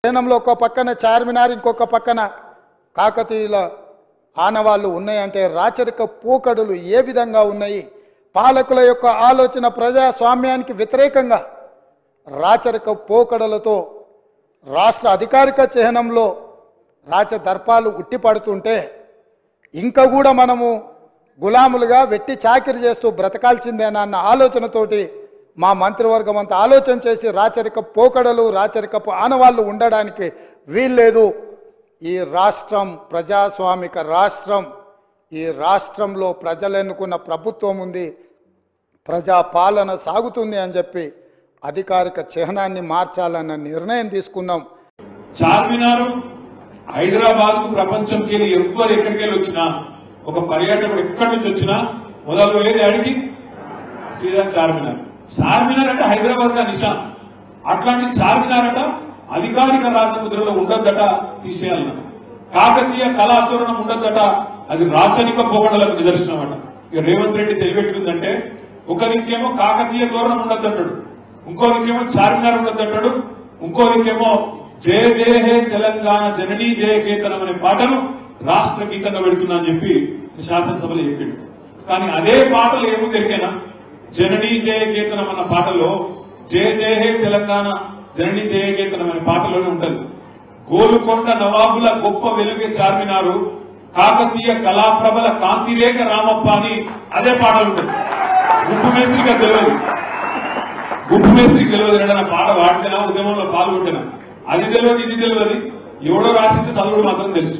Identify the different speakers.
Speaker 1: చిహ్నంలో ఒక పక్కన చార్మినార్, ఇంకొక పక్కన కాకతీయుల ఆనవాళ్ళు ఉన్నాయంటే రాచరిక పోకడులు ఏ విధంగా ఉన్నాయి? పాలకుల యొక్క ఆలోచన ప్రజాస్వామ్యానికి వ్యతిరేకంగా రాచరిక పోకడలతో రాష్ట్ర అధికారిక చిహ్నంలో రాచదర్పాలు ఉట్టిపడుతుంటే ఇంకా కూడా మనము గులాములుగా వెట్టి చాకిరి చేస్తూ బ్రతకాల్సిందేనా అన్న ఆలోచనతోటి మా మంత్రివర్గం అంతా ఆలోచన చేసి రాచరిక పోకడలు, రాచరికపు ఆనవాళ్ళు ఉండడానికి వీల్లేదు. ఈ రాష్ట్రం ప్రజాస్వామిక రాష్ట్రం. ఈ రాష్ట్రంలో ప్రజలు ఎన్నుకున్న ప్రభుత్వం ఉంది, ప్రజాపాలన సాగుతుంది అని చెప్పి అధికారిక చిహ్నాన్ని మార్చాలన్న నిర్ణయం తీసుకున్నాం.
Speaker 2: చార్మినార్ హైదరాబాద్ కు ప్రపంచంకి ఎవరు ఎక్కడికి వెళ్ళి వచ్చినా, ఒక పర్యాటకుడు ఎక్కడి నుంచి వచ్చినా మొదలు పోయేది అడిగి శ్రీరామ్ చార్మినార్. చార్మినార్ అంటే హైదరాబాద్ గా నిషాన్. అట్లాంటి చార్మినార్ అట అధికారిక రాజముద్రలో ఉండద్దట, తీసేయాలన్న. కాకతీయ కళాతోరణం ఉండద్దట, అది రాచరిక పోకడలకు నిదర్శనం అట. ఇక రేవంత్ రెడ్డి తెలిపెట్టిందంటే ఒక దిక్కేమో కాకతీయ తోరణం ఉండద్దంటాడు, ఇంకో దిక్కేమో చార్మినార్ ఉండద్దంటాడు, ఇంకో దిక్కేమో జయ జయ హే తెలంగాణ జననీ జయ కేతనం అనే పాటను రాష్ట్ర గీతంగా పెడుతున్నా అని చెప్పి శాసనసభలో చెప్పిండు. కానీ అదే పాటలు ఏమో దొరికేనా? జననీ జయ కేతనం అన్న పాటలో జయ జయ హే తెలంగాణ జననీ జయ కేతనం అనే పాటలోనే ఉంటది. గోలుకొండ నవాబుల గొప్ప వెలుగే చార్మినారు, కాకతీయ కళాప్రభల కాంతిరేఖ రామప్ప అని అదే పాటలు ఉంటుంది. గుప్పు మేస్త్రికి తెలియదు, గుప్పు మేస్త్రికి తెలియదు ఏదైనా పాట వాడితేనా ఉద్యమంలో పాల్గొంటేనా, అది తెలియదు ఇది తెలియదు. ఎవడో రాసిస్తే చదువుడు మాత్రం తెలుసు.